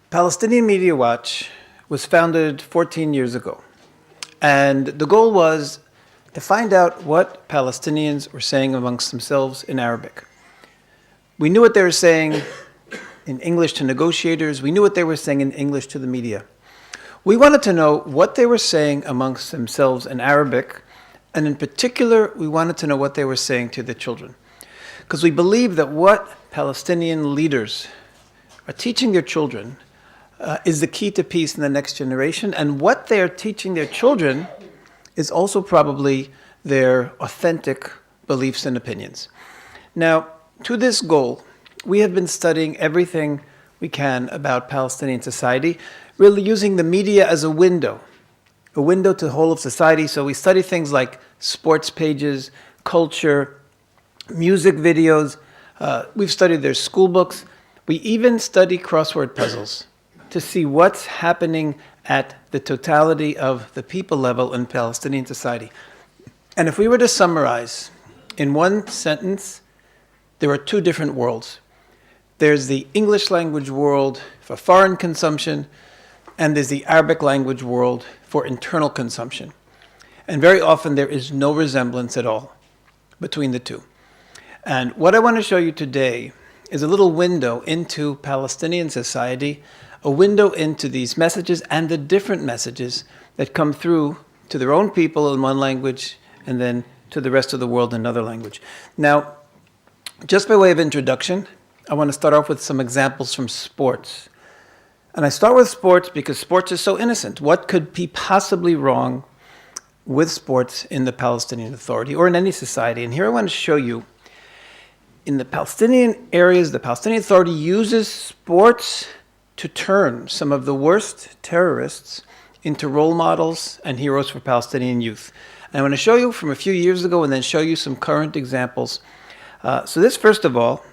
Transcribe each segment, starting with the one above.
Palestinian Media Watch was founded 14 years ago, and the goal was to find out what Palestinians were saying amongst themselves in Arabic. We knew what they were saying in English to negotiators. We knew what they were saying in English to the media. We wanted to know what they were saying amongst themselves in Arabic, and in particular, we wanted to know what they were saying to the children. Because we believe that what Palestinian leaders are teaching their children is the key to peace in the next generation, and what they are teaching their children is also probably their authentic beliefs and opinions. Now, to this goal, we have been studying everything we can about Palestinian society, really using the media as a window to the whole of society. So we study things like sports pages, culture, music videos. We've studied their school books. We even study crossword puzzles to see what's happening at the totality of the people level in Palestinian society. And if we were to summarize in one sentence, there are two different worlds. There's the English language world for foreign consumption, and there's the Arabic language world for internal consumption. And very often there is no resemblance at all between the two. And what I want to show you today is a little window into Palestinian society, a window into these messages and the different messages that come through to their own people in one language and then to the rest of the world in another language. Now, just by way of introduction, I want to start off with some examples from sports. And I start with sports because sports is so innocent. What could be possibly wrong with sports in the Palestinian Authority or in any society? And here I want to show you, in the Palestinian areas, the Palestinian Authority uses sports to turn some of the worst terrorists into role models and heroes for Palestinian youth. And I want to show you from a few years ago and then show you some current examples. So this, first of all,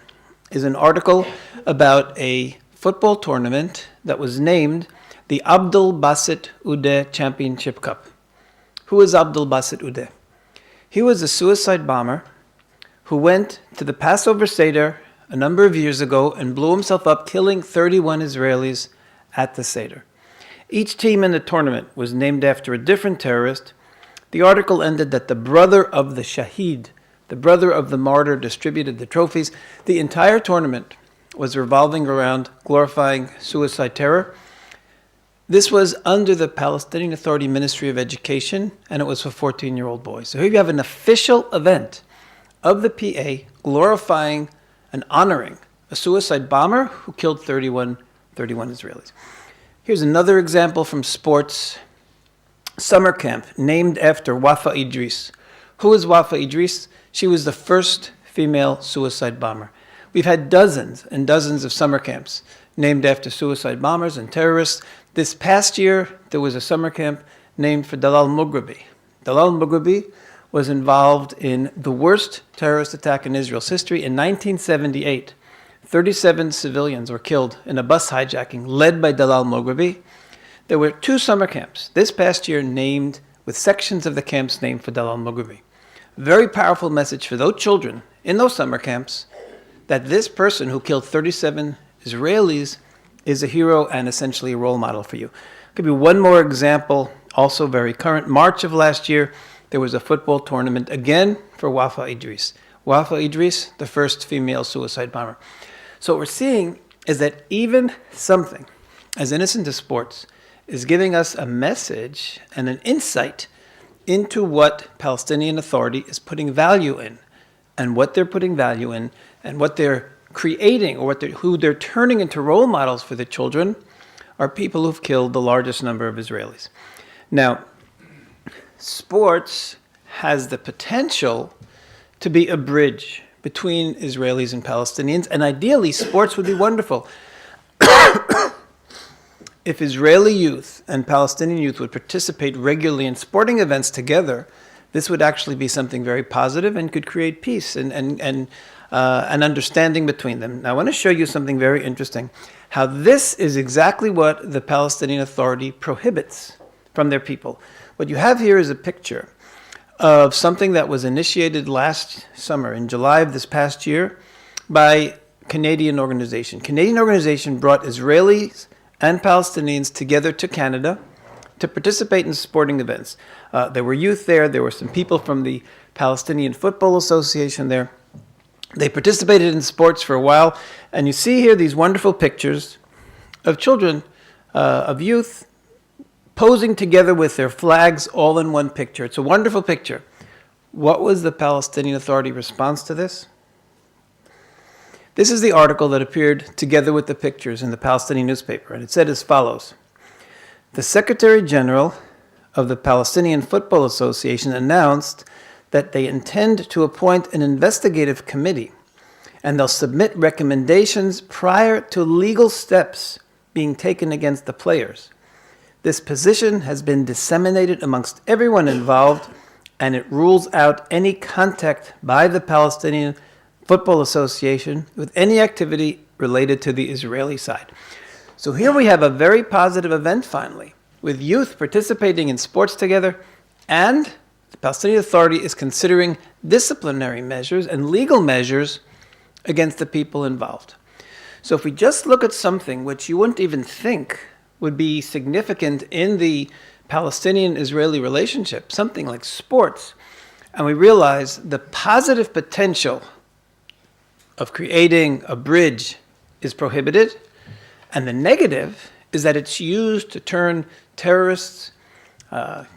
is an article about a football tournament that was named the Abdul Basit Udeh Championship Cup. Who is Abdul Basit Udeh? He was a suicide bomber who went to the Passover Seder a number of years ago and blew himself up, killing 31 Israelis at the Seder. Each team in the tournament was named after a different terrorist. The article ended that the brother of the Shaheed, the brother of the martyr, distributed the trophies. The entire tournament was revolving around glorifying suicide terror. This was under the Palestinian Authority Ministry of Education, and it was for 14-year-old boys. So here you have an official event of the PA glorifying and honoring a suicide bomber who killed 31 Israelis. Here's another example from sports. Summer camp named after Wafa Idris. Who is Wafa Idris? She was the first female suicide bomber. We've had dozens and dozens of summer camps named after suicide bombers and terrorists. This past year, there was a summer camp named for Dalal Mughrabi. Dalal Mughrabi was involved in the worst terrorist attack in Israel's history. In 1978, 37 civilians were killed in a bus hijacking led by Dalal Mughrabi. There were two summer camps this past year named, with sections of the camps named for Dalal Mughrabi. Very powerful message for those children in those summer camps that this person who killed 37 Israelis is a hero and essentially a role model for you. I'll give you one more example, also very current. March of last year, there was a football tournament again for Wafa Idris. Wafa Idris, the first female suicide bomber. So what we're seeing is that even something as innocent as sports is giving us a message and an insight into what Palestinian Authority is putting value in, and what they're putting value in, and what they're creating, or who they're turning into role models for the children are people who've killed the largest number of Israelis. Now, sports has the potential to be a bridge between Israelis and Palestinians, and ideally, sports would be wonderful. If Israeli youth and Palestinian youth would participate regularly in sporting events together, this would actually be something very positive and could create peace and an understanding between them. Now, I want to show you something very interesting, how this is exactly what the Palestinian Authority prohibits from their people. What you have here is a picture of something that was initiated last summer, in July of this past year, by Canadian organization. Canadian organization brought Israelis and Palestinians together to Canada to participate in sporting events. There were youth there. There were some people from the Palestinian Football Association there. They participated in sports for a while. And you see here these wonderful pictures of children, of youth, posing together with their flags all in one picture. It's a wonderful picture. What was the Palestinian Authority response to this? This is the article that appeared together with the pictures in the Palestinian newspaper, and it said as follows. The Secretary General of the Palestinian Football Association announced that they intend to appoint an investigative committee, and they'll submit recommendations prior to legal steps being taken against the players. This position has been disseminated amongst everyone involved, and it rules out any contact by the Palestinian Football Association with any activity related to the Israeli side. So here we have a very positive event finally, with youth participating in sports together, and the Palestinian Authority is considering disciplinary measures and legal measures against the people involved. So if we just look at something which you wouldn't even think would be significant in the Palestinian-Israeli relationship, something like sports, and we realize the positive potential of creating a bridge is prohibited, and the negative is that it's used to turn terrorists,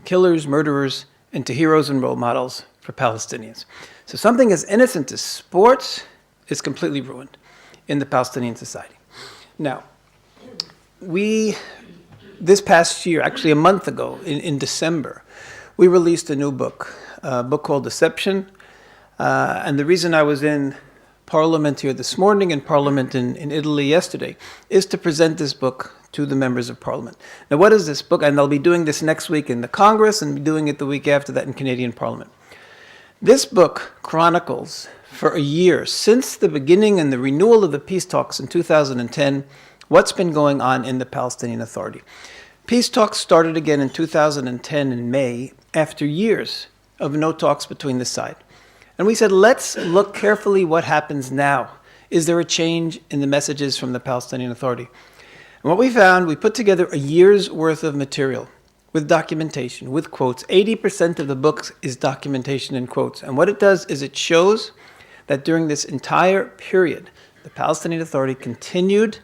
killers, murderers into heroes and role models for Palestinians. So something as innocent as sports is completely ruined in the Palestinian society. Now, this past year, actually a month ago, in December, we released a new book, a book called Deception. And the reason I was in Parliament here this morning and Parliament in Italy yesterday is to present this book to the members of Parliament. Now, what is this book? And I'll be doing this next week in the Congress and doing it the week after that in Canadian Parliament. This book chronicles for a year, since the beginning and the renewal of the peace talks in 2010, what's been going on in the Palestinian Authority. Peace talks started again in 2010 in May, after years of no talks between the side. And we said, let's look carefully what happens now. Is there a change in the messages from the Palestinian Authority? And what we found, we put together a year's worth of material with documentation, with quotes. 80% of the book is documentation and quotes. And what it does is it shows that during this entire period, the Palestinian Authority continued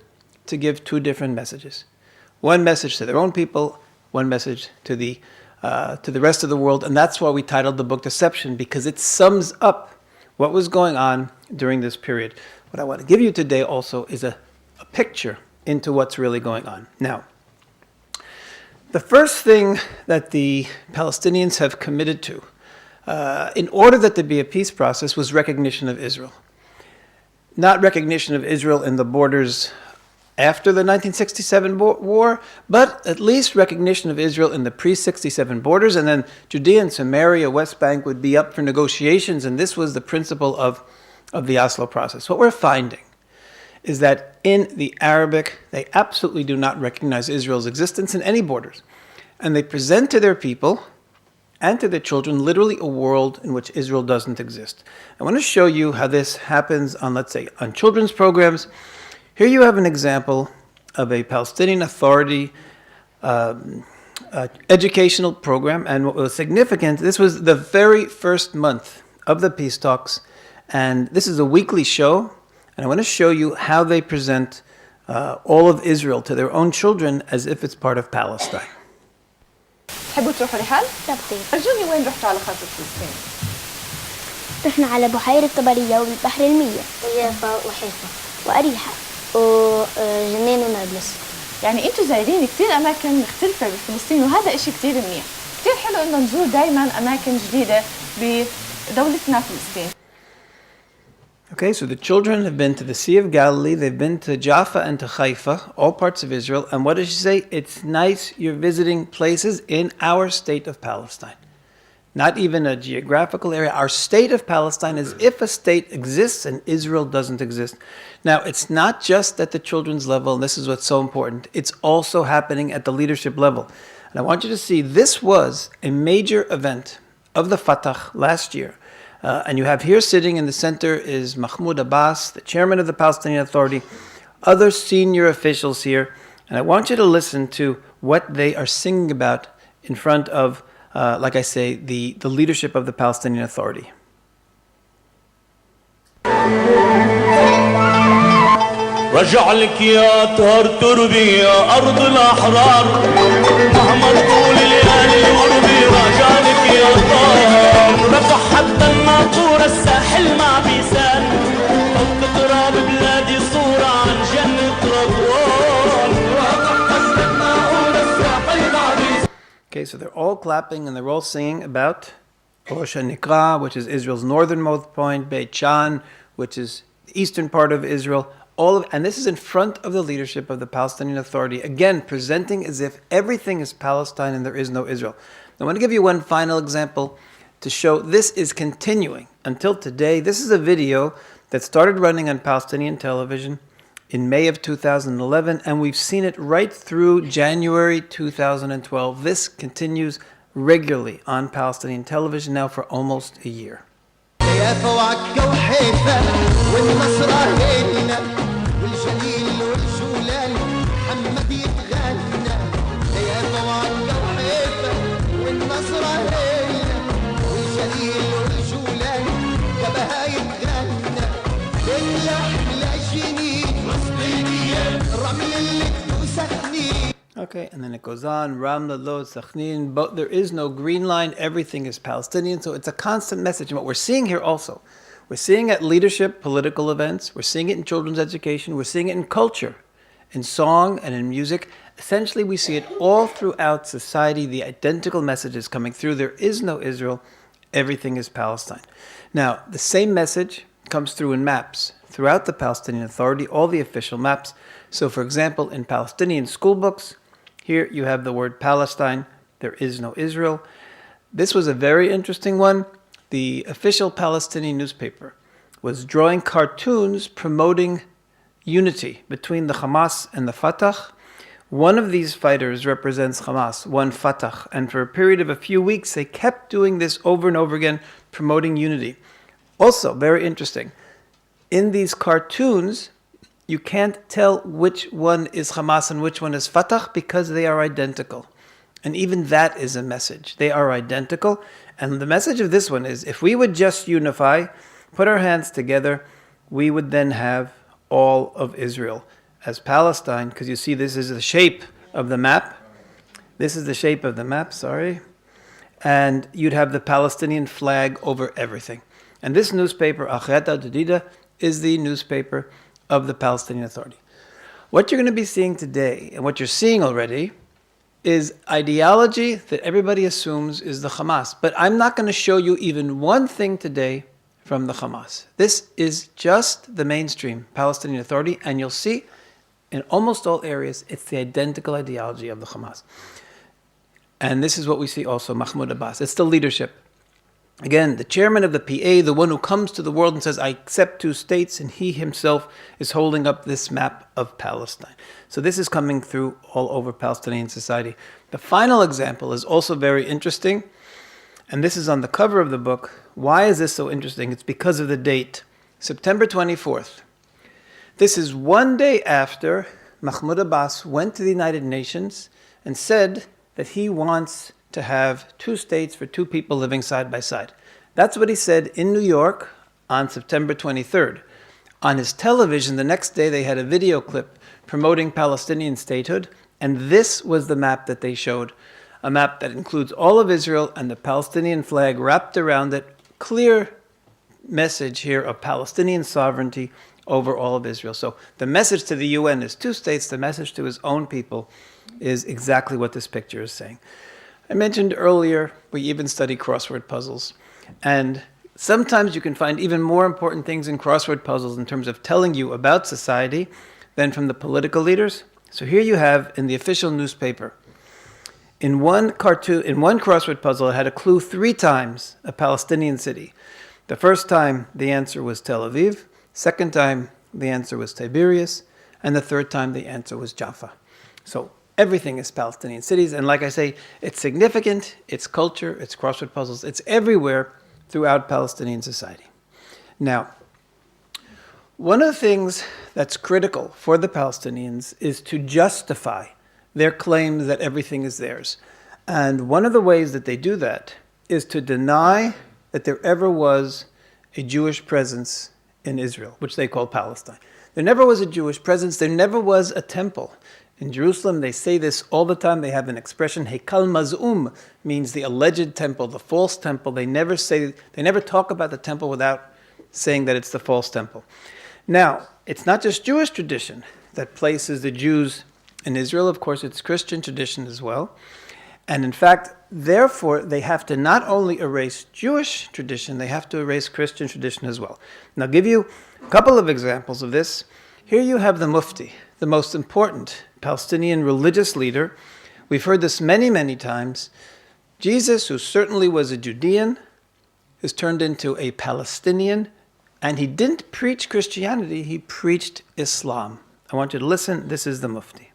to give two different messages. One message to their own people, one message to the rest of the world, and that's why we titled the book Deception, because it sums up what was going on during this period. What I want to give you today also is a picture into what's really going on. Now, the first thing that the Palestinians have committed to, in order that there be a peace process, was recognition of Israel. Not recognition of Israel in the borders after the 1967 war, but at least recognition of Israel in the pre-67 borders, and then Judea and Samaria, West Bank, would be up for negotiations, and this was the principle of the Oslo process. What we're finding is that in the Arabic, they absolutely do not recognize Israel's existence in any borders, and they present to their people and to their children literally a world in which Israel doesn't exist. I want to show you how this happens on, let's say, on children's programs. Here you have an example of a Palestinian Authority educational program, and what was significant, this was the very first month of the peace talks, and this is a weekly show, and I want to show you how they present all of Israel to their own children as if it's part of Palestine. تحبوا تروحوا رحال؟ لا بطير. أرجوني وين رحتوا على خاطر فلسطين؟ رحنا على بحيرة طبرية والبحر المية ويافا وحيفا وأريحة وجنين ونابلس. يعني انتوا زايرين كثير اماكن مختلفه بفلسطين، وهذا إشي كثير منيح. كثير حلو انه نزور دائما اماكن جديده بدولتنا فلسطين. Okay, so the children have been to the Sea of Galilee, they've been to Jaffa and to Haifa, all parts of Israel, and what does she say? It's nice you're visiting places in our state of Palestine. Not even a geographical area. Our state of Palestine is if a state exists and Israel doesn't exist. Now, it's not just at the children's level, and this is what's so important. It's also happening at the leadership level. And I want you to see, this was a major event of the Fatah last year. And you have here sitting in the center is Mahmoud Abbas, the chairman of the Palestinian Authority, other senior officials here. And I want you to listen to what they are singing about in front of, like I say, the leadership of the Palestinian Authority. رجع لك يا طهر تربي يا أرض الأحرار مهما طول الليالي الغربي رجع لك يا طهر رفع حتى الناطور الساحل مع بيسان حط تراب بلادي صورة عن جنة رضوان رفع حتى الناطور الساحل مع بيسان. Okay, so they're all clapping and they're all singing about Rosh HaNikra, which is Israel's northernmost point, Beit Shan, which is the eastern part of Israel. And this is in front of the leadership of the Palestinian Authority, again presenting as if everything is Palestine and there is no Israel. I want to give you one final example to show this is continuing until today. This is a video that started running on Palestinian television in May of 2011, and we've seen it right through January 2012. This continues regularly on Palestinian television now for almost a year. Okay, and then it goes on, Ramla, Lod, Sachnin, but there is no green line, everything is Palestinian, so it's a constant message. And what we're seeing here also, we're seeing at leadership, political events, we're seeing it in children's education, we're seeing it in culture, in song and in music. Essentially, we see it all throughout society, the identical messages coming through. There is no Israel, everything is Palestine. Now, the same message comes through in maps throughout the Palestinian Authority, all the official maps. So, for example, in Palestinian school books, here you have the word Palestine, there is no Israel. This was a very interesting one. The official Palestinian newspaper was drawing cartoons promoting unity between the Hamas and the Fatah. One of these fighters represents Hamas, one Fatah, and for a period of a few weeks they kept doing this over and over again, promoting unity. Also, very interesting, in these cartoons, you can't tell which one is Hamas and which one is Fatah because they are identical. And even that is a message. They are identical. And the message of this one is, if we would just unify, put our hands together, we would then have all of Israel as Palestine. Because you see, this is the shape of the map. This is the shape of the map, sorry. And you'd have the Palestinian flag over everything. And this newspaper, Achet al-Jadida, is the newspaper of the Palestinian Authority. What you're going to be seeing today, and what you're seeing already, is ideology that everybody assumes is the Hamas. But I'm not going to show you even one thing today from the Hamas. This is just the mainstream Palestinian Authority, and you'll see in almost all areas, it's the identical ideology of the Hamas. And this is what we see also, Mahmoud Abbas. It's the leadership. Again, the chairman of the PA, the one who comes to the world and says, I accept two states, and he himself is holding up this map of Palestine. So this is coming through all over Palestinian society. The final example is also very interesting, and this is on the cover of the book. Why is this so interesting? It's because of the date, September 24th. This is one day after Mahmoud Abbas went to the United Nations and said that he wants to have two states for two people living side by side. That's what he said in New York on September 23rd. On his television, the next day, they had a video clip promoting Palestinian statehood, and this was the map that they showed, a map that includes all of Israel and the Palestinian flag wrapped around it. Clear message here of Palestinian sovereignty over all of Israel. So the message to the UN is two states. The message to his own people is exactly what this picture is saying. I mentioned earlier, we even study crossword puzzles. And sometimes you can find even more important things in crossword puzzles in terms of telling you about society than from the political leaders. So here you have in the official newspaper, in one crossword puzzle, it had a clue 3 times a Palestinian city. The first time, the answer was Tel Aviv. Second time, the answer was Tiberias. And the third time, the answer was Jaffa. So everything is Palestinian cities, and like I say, it's significant, it's culture, it's crossword puzzles, it's everywhere throughout Palestinian society. Now, One of the things that's critical for the Palestinians is to justify their claim that everything is theirs. And one of the ways that they do that is to deny that there ever was a Jewish presence in Israel, which they call Palestine. There never was a Jewish presence. There never was a temple. In Jerusalem, they say this all the time. They have an expression, Heikal Maz'um, means the alleged temple, the false temple. They never talk about the temple without saying that it's the false temple. Now, it's not just Jewish tradition that places the Jews in Israel. Of course, it's Christian tradition as well. And in fact, therefore, they have to not only erase Jewish tradition, they have to erase Christian tradition as well. And I'll give you a couple of examples of this. Here you have the Mufti, the most important Palestinian religious leader. We've heard this many, many times. Jesus, who certainly was a Judean, is turned into a Palestinian, and he didn't preach Christianity, he preached Islam. I want you to listen. This is the Mufti.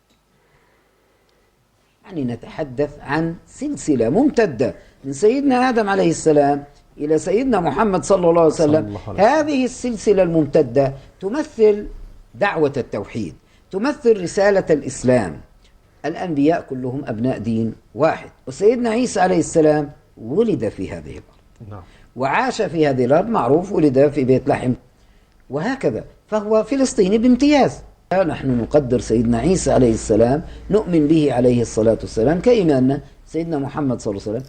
يعني نتحدث عن سلسلة ممتدة من سيدنا آدم عليه السلام إلى سيدنا محمد صلى الله عليه وسلم. هذه السلسلة الممتدة تمثل دعوة التوحيد، تمثل رسالة الإسلام. الأنبياء كلهم أبناء دين واحد، وسيدنا عيسى عليه السلام ولد في هذه الأرض وعاش في هذه الأرض، معروف ولد في بيت لحم، وهكذا فهو فلسطيني بامتياز. نحن نقدر سيدنا عيسى عليه السلام، نؤمن به عليه الصلاة والسلام كإيماننا سيدنا محمد صلى الله عليه وسلم.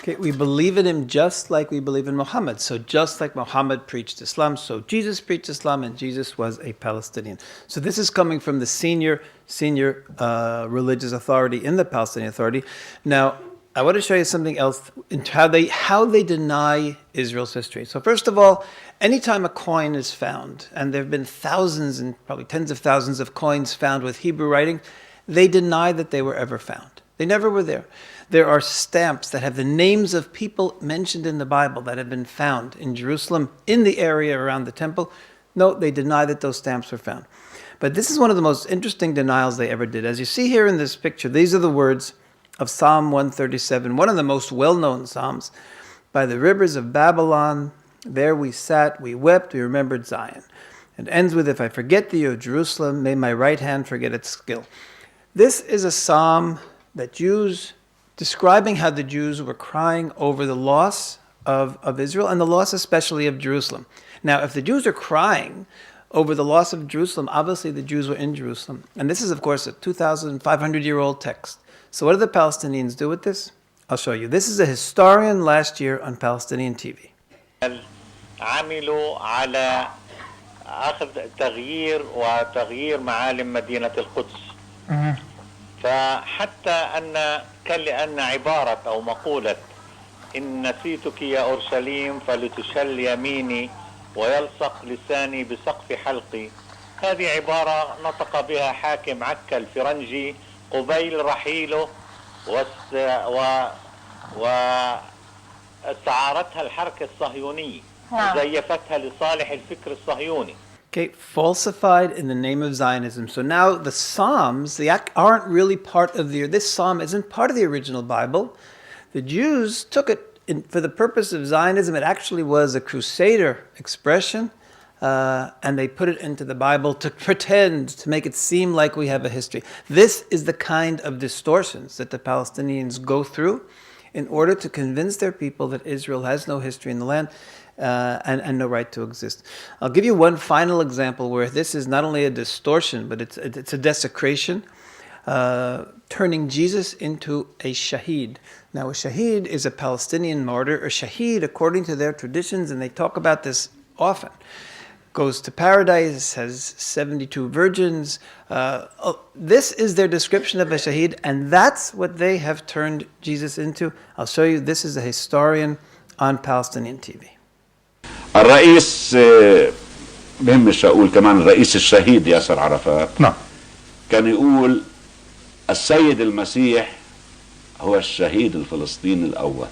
Okay, we believe in him just like we believe in Muhammad. So just like Muhammad preached Islam, so Jesus preached Islam, and Jesus was a Palestinian. So this is coming from the senior religious authority in the Palestinian Authority. Now, I want to show you something else in how they deny Israel's history. So first of all, anytime a coin is found, and there have been thousands and probably tens of thousands of coins found with Hebrew writing, they deny that they were ever found. They never were there. There are stamps that have the names of people mentioned in the Bible that have been found in Jerusalem, in the area around the temple. No, they deny that those stamps were found. But this is one of the most interesting denials they ever did. As you see here in this picture, these are the words of Psalm 137, one of the most well-known Psalms. By the rivers of Babylon, there we sat, we wept, we remembered Zion. It ends with, if I forget thee, O Jerusalem, may my right hand forget its skill. This is a psalm that Jews, describing how the Jews were crying over the loss of Israel, and the loss especially of Jerusalem. Now, if the Jews are crying over the loss of Jerusalem, obviously the Jews were in Jerusalem. And this is, of course, a 2,500-year-old text. So what do the Palestinians do with this? I'll show you. This is a historian last year on Palestinian TV. عملوا على أخذ تغيير وتغيير معالم مدينة القدس. فحتى أن كأن عبارة أو مقولة إن نسيتك يا أورشليم فلتشل يميني ويلصق لساني بسقف حلقي، هذه عبارة نطق بها حاكم عكا الفرنجي قبيل رحيله واستعارتها الحركة الصهيونية وزيفتها لصالح الفكر الصهيوني. Okay, falsified in the name of Zionism. So now the Psalms, aren't really part of this Psalm isn't part of the original Bible. The Jews took it for the purpose of Zionism. It actually was a crusader expression, and they put it into the Bible to pretend, to make it seem like we have a history. This is the kind of distortions that the Palestinians go through in order to convince their people that Israel has no history in the land and no right to exist. I'll give you one final example where this is not only a distortion, but it's a desecration, turning Jesus into a shaheed. Now, a shaheed is a Palestinian martyr. A shaheed, according to their traditions, and they talk about this often, goes to paradise, has 72 virgins. This is their description of a shaheed, and that's what they have turned Jesus into. I'll show you. This is a historian on Palestinian TV. الرئيس بهمش اقول كمان الرئيس الشهيد ياسر عرفات كان يقول السيد المسيح هو الشهيد الفلسطيني الاول.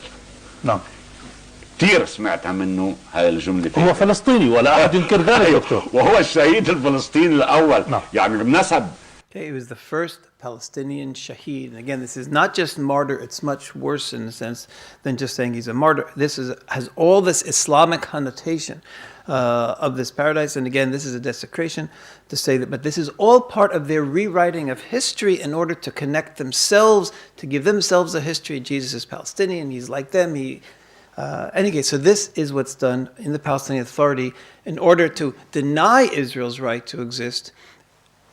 كثير سمعتها منه هاي الجمله. هو فلسطيني ولا احد ينكر ذلك دكتور. وهو الشهيد الفلسطيني الاول. يعني بنسب Okay, he was the first Palestinian shaheed. And again, this is not just martyr, it's much worse in a sense than just saying he's a martyr. This has all this Islamic connotation of this paradise. And again, this is a desecration to say that, but this is all part of their rewriting of history in order to connect themselves, to give themselves a history. Jesus is Palestinian, he's like them. Anyway, so this is what's done in the Palestinian Authority in order to deny Israel's right to exist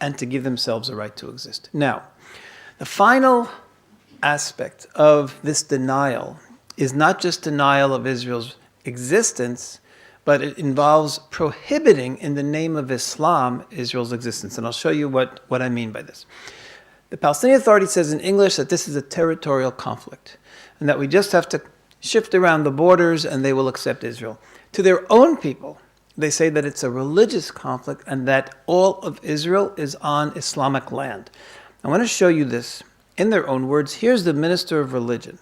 and to give themselves a right to exist. Now, the final aspect of this denial is not just denial of Israel's existence, but it involves prohibiting in the name of Islam Israel's existence. And I'll show you what I mean by this. The Palestinian Authority says in English that this is a territorial conflict and that we just have to shift around the borders and they will accept Israel. To their own people, they say that it's a religious conflict and that all of Israel is on Islamic land. I want to show you this in their own words. Here's the minister of religion.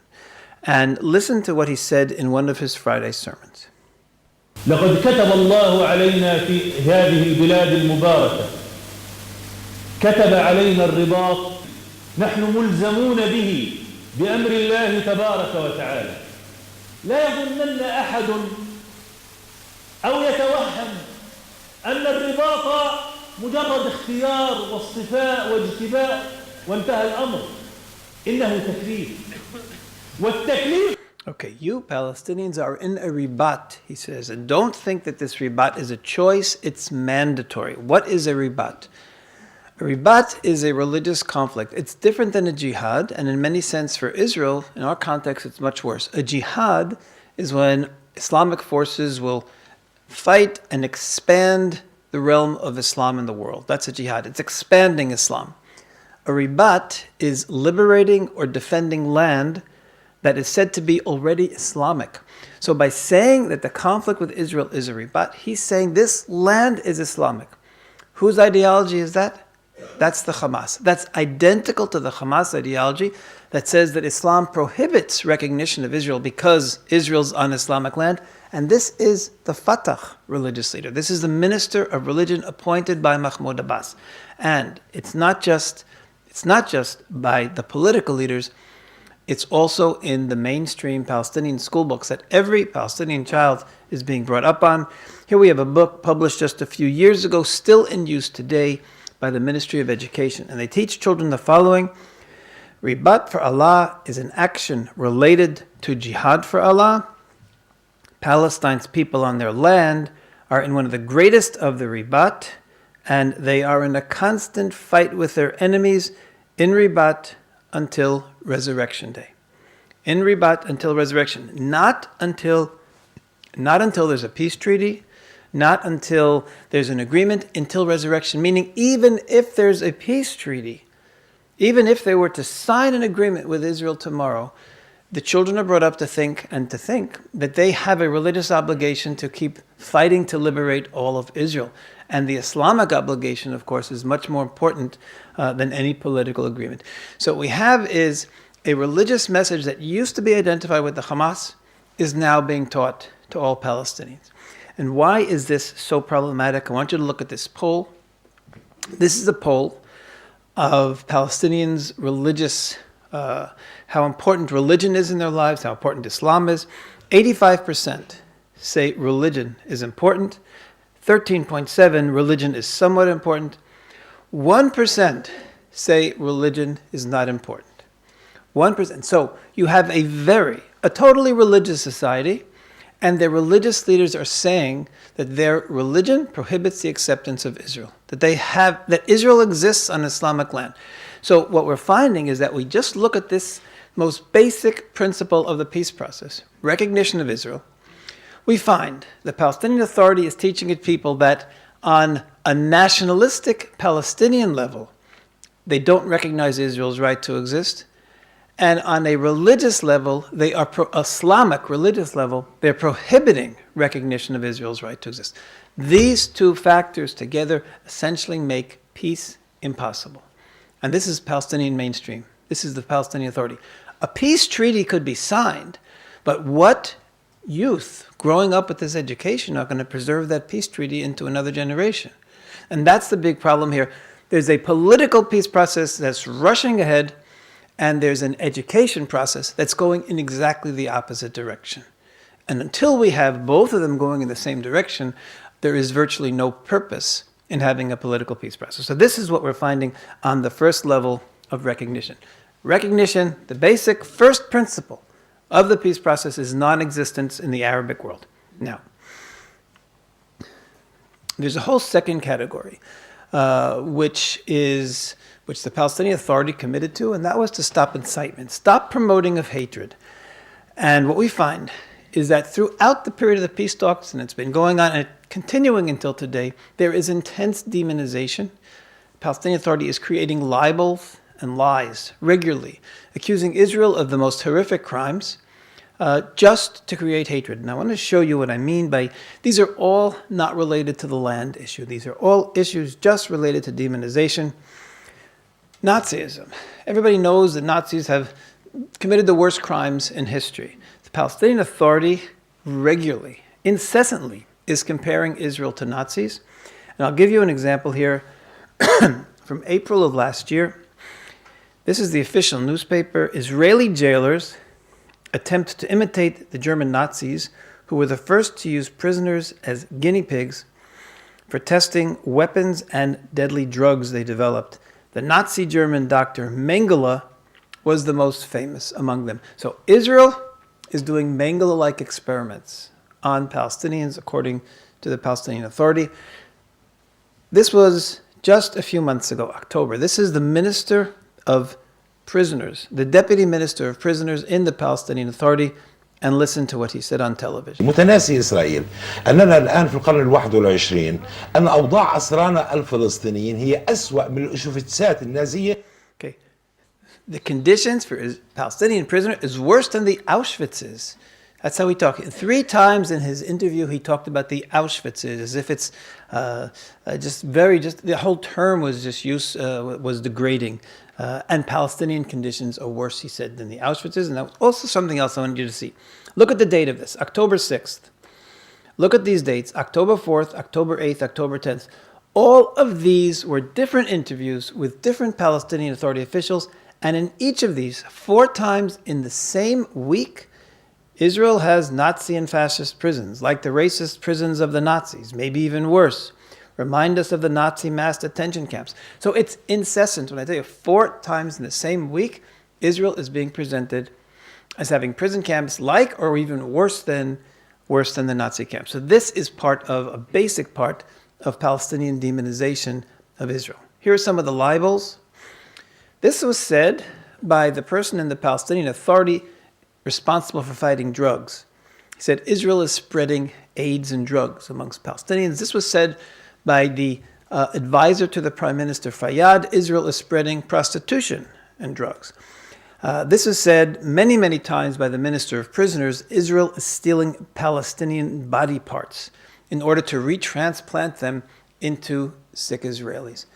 And listen to what he said in one of his Friday sermons. لقد كتب الله علينا في هذه البلاد المباركة كتب علينا الرباط نحن ملزمون به بأمر الله تبارك وتعالى لا يظنن أحد أو يتوهم أن الرباط مجرد اختيار واصطفاء واجتباء وانتهى الأمر إنه تكليف والتكليف. Okay, you Palestinians are in a ribat, he says, and don't think that this ribat is a choice, it's mandatory. What is a ribat? A ribat is a religious conflict. It's different than a jihad, and in many sense for Israel, in our context, it's much worse. A jihad is when Islamic forces will fight and expand the realm of Islam in the world. That's a jihad. It's expanding Islam. A ribat is liberating or defending land that is said to be already Islamic. So by saying that the conflict with Israel is a ribat, he's saying this land is Islamic. Whose ideology is that? That's the Hamas. That's identical to the Hamas ideology that says that Islam prohibits recognition of Israel because Israel's on Islamic land. And this is the Fatah religious leader. This is the minister of religion appointed by Mahmoud Abbas. And it's not just by the political leaders, it's also in the mainstream Palestinian school books that every Palestinian child is being brought up on. Here we have a book published just a few years ago, still in use today by the Ministry of Education. And they teach children the following. Ribat for Allah is an action related to jihad for Allah. Palestine's people on their land are in one of the greatest of the ribat, and they are in a constant fight with their enemies in ribat until resurrection day. In ribat until resurrection. Not until there's a peace treaty, not until there's an agreement, until resurrection. Meaning even if there's a peace treaty, even if they were to sign an agreement with Israel tomorrow, the children are brought up to think that they have a religious obligation to keep fighting to liberate all of Israel. And the Islamic obligation, of course, is much more important than any political agreement. So what we have is a religious message that used to be identified with the Hamas is now being taught to all Palestinians. And why is this so problematic? I want you to look at this poll. This is a poll of Palestinians' religious, how important religion is in their lives, how important Islam is. 85% say religion is important. 13.7%, religion is somewhat important. 1% say religion is not important. 1%. So you have a totally religious society, and their religious leaders are saying that their religion prohibits the acceptance of Israel, that Israel exists on Islamic land. So what we're finding is that we just look at this most basic principle of the peace process, recognition of Israel. We find the Palestinian Authority is teaching its people that on a nationalistic Palestinian level, they don't recognize Israel's right to exist. And on a religious level, Islamic religious level, they're prohibiting recognition of Israel's right to exist. These two factors together essentially make peace impossible. And this is Palestinian mainstream. This is the Palestinian Authority. A peace treaty could be signed, but what youth growing up with this education are going to preserve that peace treaty into another generation? And that's the big problem here. There's a political peace process that's rushing ahead, and there's an education process that's going in exactly the opposite direction. And until we have both of them going in the same direction, there is virtually no purpose in having a political peace process. So this is what we're finding on the first level of recognition. Recognition, the basic first principle of the peace process, is non-existence in the Arabic world. Now, there's a whole second category, which the Palestinian Authority committed to, and that was to stop incitement, stop promoting of hatred. And what we find is that throughout the period of the peace talks, and it's been going on and continuing until today, there is intense demonization. The Palestinian Authority is creating libels and lies regularly, accusing Israel of the most horrific crimes, just to create hatred. And I want to show you what I mean by these are all not related to the land issue. These are all issues just related to demonization. Nazism. Everybody knows that Nazis have committed the worst crimes in history. The Palestinian Authority regularly, incessantly, is comparing Israel to Nazis. And I'll give you an example here from April of last year. This is the official newspaper. Israeli jailers attempt to imitate the German Nazis, who were the first to use prisoners as guinea pigs for testing weapons and deadly drugs they developed. The Nazi German doctor Mengele was the most famous among them. So Israel is doing Mengele-like experiments on Palestinians, according to the Palestinian Authority. This was just a few months ago, October. This is the Minister of Prisoners, the Deputy Minister of Prisoners in the Palestinian Authority, and listen to what he said on television. متناسي إسرائيل أننا الآن في القرن الواحد والعشرين أن أوضاع أسرانا الفلسطينيين هي أسوأ من الأشوفيتسات النازية. Okay, the conditions for Palestinian prisoner is worse than the Auschwitzes. That's how he talked. 3 times in his interview, he talked about the Auschwitzes as if it's the whole term was was degrading. And Palestinian conditions are worse, he said, than the Auschwitzes. And that was also something else I wanted you to see. Look at the date of this, October 6th. Look at these dates, October 4th, October 8th, October 10th. All of these were different interviews with different Palestinian Authority officials. And in each of these, 4 times in the same week, Israel has Nazi and fascist prisons, like the racist prisons of the Nazis, maybe even worse. Remind us of the Nazi mass detention camps. So it's incessant. When I tell you 4 times in the same week, Israel is being presented as having prison camps like or even worse than the Nazi camps. So this is a basic part of Palestinian demonization of Israel. Here are some of the libels. This was said by the person in the Palestinian Authority responsible for fighting drugs. He said Israel is spreading AIDS and drugs amongst Palestinians. This was said by the advisor to the Prime Minister Fayyad. Israel is spreading prostitution and drugs. This is said many, many times by the Minister of Prisoners. Israel is stealing Palestinian body parts in order to retransplant them into sick Israelis.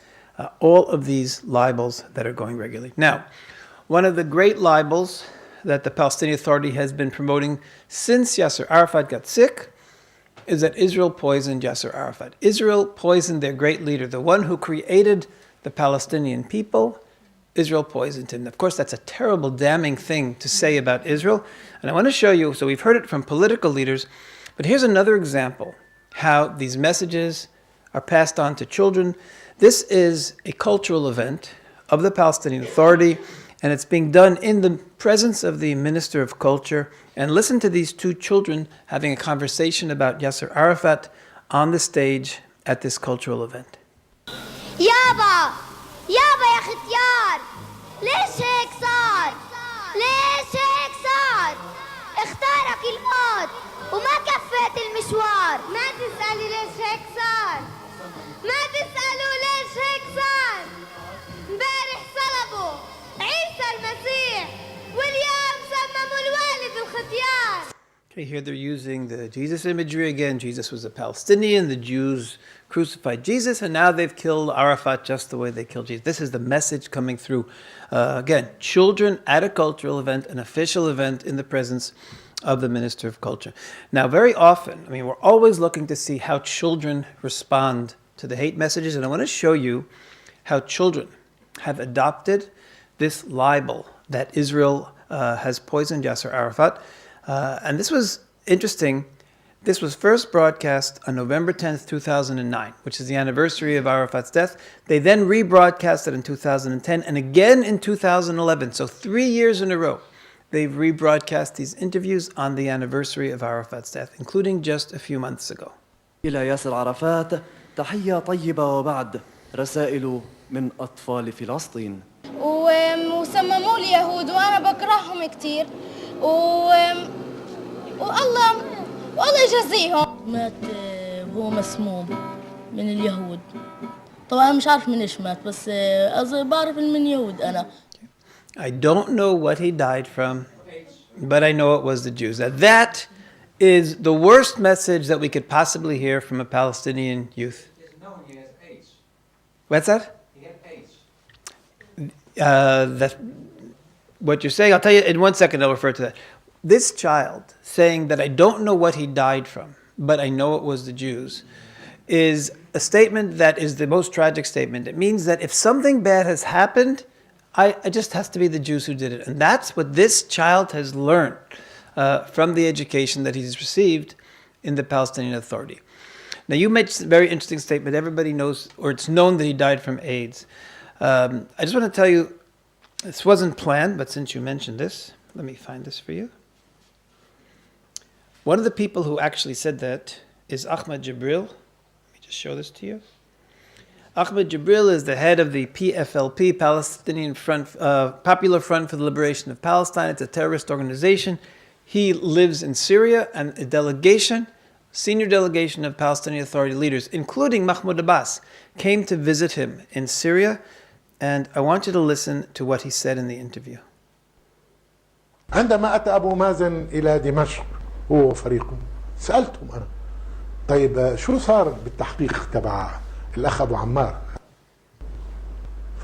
All of these libels that are going regularly. Now, one of the great libels that the Palestinian Authority has been promoting since Yasser Arafat got sick is that Israel poisoned Yasser Arafat. Israel poisoned their great leader, the one who created the Palestinian people. Israel poisoned him. Of course, that's a terrible, damning thing to say about Israel. And I want to show you, so we've heard it from political leaders, but here's another example how these messages are passed on to children. This is a cultural event of the Palestinian Authority, and it's being done in the presence of the Minister of Culture. And listen to these 2 children having a conversation about Yasser Arafat on the stage at this cultural event. يابا يابا يا ختيار ليش هيك صار؟ ليش هيك صار؟ اختارك الموت وما كفيت المشوار. ما تسألي ليش هيك صار. ما تسألوا ليش هيك صار. امبارح صلبوا عيسى المسيح واليوم سمموا الوالد الختيار. Okay, here they're using the Jesus imagery again. Jesus was a Palestinian. The Jews crucified Jesus, and now they've killed Arafat just the way they killed Jesus. This is the message coming through. Again, children at a cultural event, an official event in the presence of the Minister of Culture. Now, very often, we're always looking to see how children respond to the hate messages, and I want to show you how children have adopted this libel that Israel has poisoned Yasser Arafat. And this was interesting. This was first broadcast on November 10th, 2009, which is the anniversary of Arafat's death. They then rebroadcast it in 2010 and again in 2011. So 3 years in a row, they've rebroadcast these interviews on the anniversary of Arafat's death, including just a few months ago. إلى ياسر عرفات تحية طيبة وبعد رسائل من أطفال فلسطين. وسمموا لي يهود وأنا بكرههم كتير والله يجزيهم. مات وهو مسموم من اليهود. طبعا مش عارف من ايش مات بس بعرف من يهود أنا. I don't know what he died from, but I know it was the Jews. That is the worst message that we could possibly hear from a Palestinian youth. No, he has AIDS. What's that? He had AIDS. That what you're saying, I'll tell you in 1 second, I'll refer to that. This child saying that I don't know what he died from, but I know it was the Jews, is a statement that is the most tragic statement. It means that if something bad has happened, it just has to be the Jews who did it. And that's what this child has learned from the education that he's received in the Palestinian Authority. Now, you made a very interesting statement. Everybody knows, or it's known that he died from AIDS. I just want to tell you, this wasn't planned, but since you mentioned this, let me find this for you. One of the people who actually said that is Ahmed Jibril. Let me just show this to you. Ahmed Jibril is the head of the PFLP, Palestinian Front, Popular Front for the Liberation of Palestine. It's a terrorist organization. He lives in Syria, and a delegation, senior delegation of Palestinian Authority leaders, including Mahmoud Abbas, came to visit him in Syria. And I want you to listen to what he said in the interview. عندما أتى أبو مازن إلى دمشق هو وفريقه سألتهم أنا طيب شو صار بالتحقيق تبع الأخ أبو عمار؟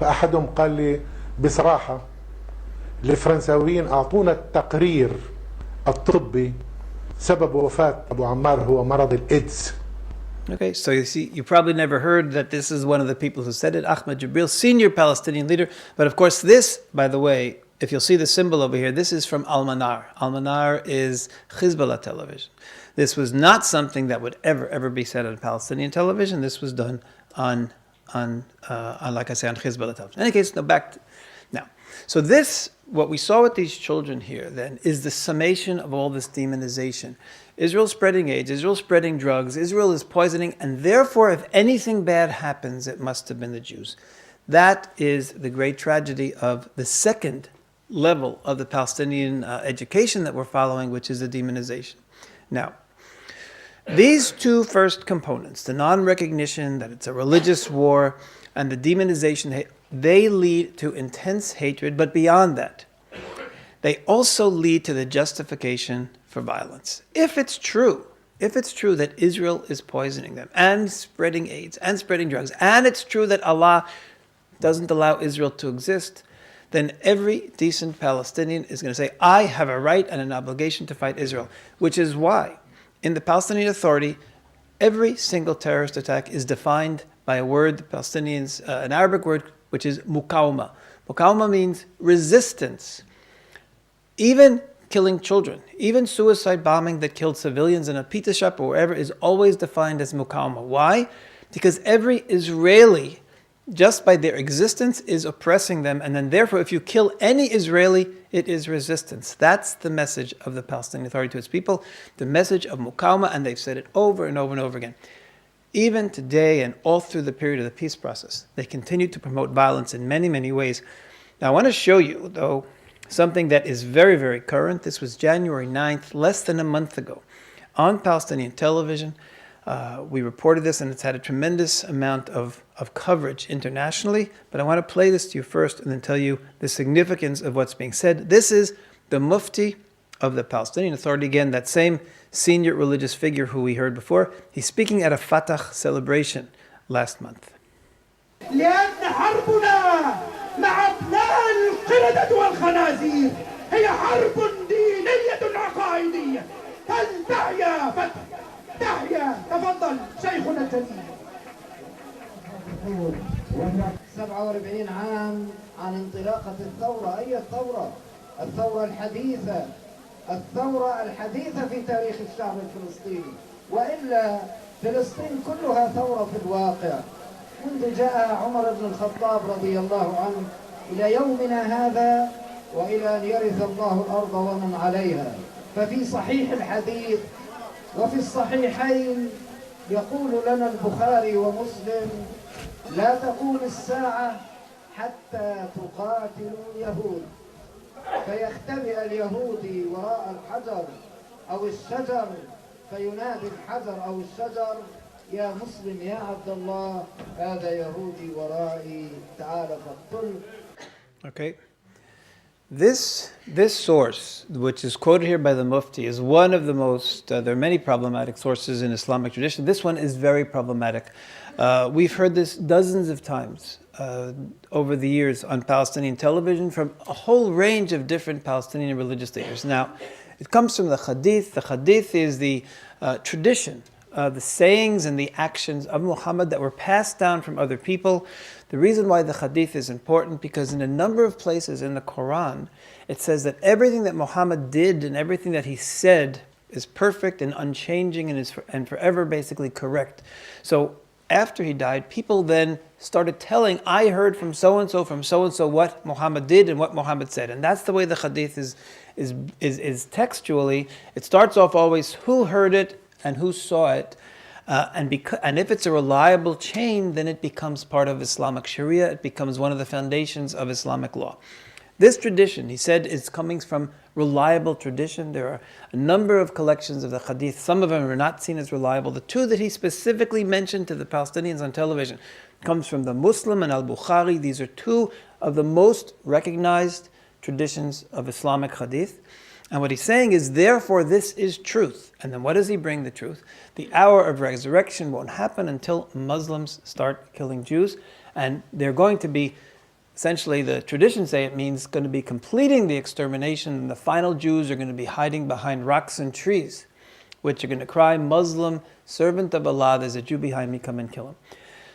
فأحدهم قال لي بصراحة الفرنساويين أعطونا التقرير الطبي سبب وفاة أبو عمار هو مرض الإيدز. Okay, so you see, you probably never heard that this is one of the people who said it, Ahmed Jibril, senior Palestinian leader. But of course, this, by the way, if you'll see the symbol over here, this is from Al-Manar. Al-Manar is Hezbollah television. This was not something that would ever be said on Palestinian television. This was done on like I say, on Hezbollah television. In any case, now. So this, what we saw with these children here then, is the summation of all this demonization. Israel's spreading AIDS, Israel's spreading drugs, Israel is poisoning, and therefore if anything bad happens, it must have been the Jews. That is the great tragedy of the second level of the Palestinian education that we're following, which is the demonization. Now, these two first components, the non-recognition that it's a religious war and the demonization, they lead to intense hatred, but beyond that, they also lead to the justification for violence. If it's true that Israel is poisoning them and spreading AIDS and spreading drugs, and it's true that Allah doesn't allow Israel to exist, then every decent Palestinian is going to say, I have a right and an obligation to fight Israel, which is why in the Palestinian Authority, every single terrorist attack is defined by a word, the Palestinians, an Arabic word, which is mukawma. Mukawma means resistance. Even killing children, even suicide bombing that killed civilians in a pizza shop or wherever is always defined as mukawma. Why? Because every Israeli, just by their existence, is oppressing them, and then therefore if you kill any Israeli, it is resistance. That's the message of the Palestinian Authority to its people, the message of mukawma, and they've said it over and over and over again. Even today and all through the period of the peace process, they continue to promote violence in many, many ways. Now I want to show you, though, something that is very, very current. This was January 9th, less than a month ago, on Palestinian television. We reported this, and it's had a tremendous amount of coverage internationally. But I want to play this to you first and then tell you the significance of what's being said. This is the Mufti of the Palestinian Authority. Again, that same senior religious figure who we heard before. He's speaking at a Fatah celebration last month. مع أبناء القردة والخنازير هي حرب دينية عقائدية تحيا فتح تحيا تفضل شيخنا الجليل 47 عام عن انطلاقة الثورة. أي الثورة؟ الثورة الحديثة، الثورة الحديثة في تاريخ الشعب الفلسطيني، وإلا فلسطين كلها ثورة في الواقع منذ جاء عمر بن الخطاب رضي الله عنه إلى يومنا هذا، وإلى أن يرث الله الأرض ومن عليها. ففي صحيح الحديث وفي الصحيحين يقول لنا البخاري ومسلم: لا تقوم الساعة حتى تقاتلوا اليهود. فيختبئ اليهودي وراء الحجر أو الشجر، فينادي الحجر أو الشجر: يا مسلم يا عبد الله، هذا يهودي ورائي، تعال فاقتله. Okay. This source, which is quoted here by the Mufti, is one of the most, there are many problematic sources in Islamic tradition. This one is very problematic. We've heard this dozens of times over the years on Palestinian television from a whole range of different Palestinian religious leaders. Now, it comes from the Hadith. The Hadith is the tradition, the sayings and the actions of Muhammad that were passed down from other people. The reason why the Hadith is important, because in a number of places in the Quran, it says that everything that Muhammad did and everything that he said is perfect and unchanging and forever basically correct. So after he died, people then started telling, I heard from so-and-so what Muhammad did and what Muhammad said. And that's the way the Hadith is textually. It starts off always who heard it and who saw it. And if it's a reliable chain, then it becomes part of Islamic Sharia. It becomes one of the foundations of Islamic law. This tradition, he said, is coming from reliable tradition. There are a number of collections of the Hadith. Some of them are not seen as reliable. The two that he specifically mentioned to the Palestinians on television comes from the Muslim and Al-Bukhari. These are two of the most recognized traditions of Islamic Hadith. And what he's saying is, therefore, this is truth. And then what does he bring the truth? The hour of resurrection won't happen until Muslims start killing Jews. And they're going to be, essentially, the traditions say it means going to be completing the extermination. And the final Jews are going to be hiding behind rocks and trees, which are going to cry, Muslim, servant of Allah, there's a Jew behind me, come and kill him.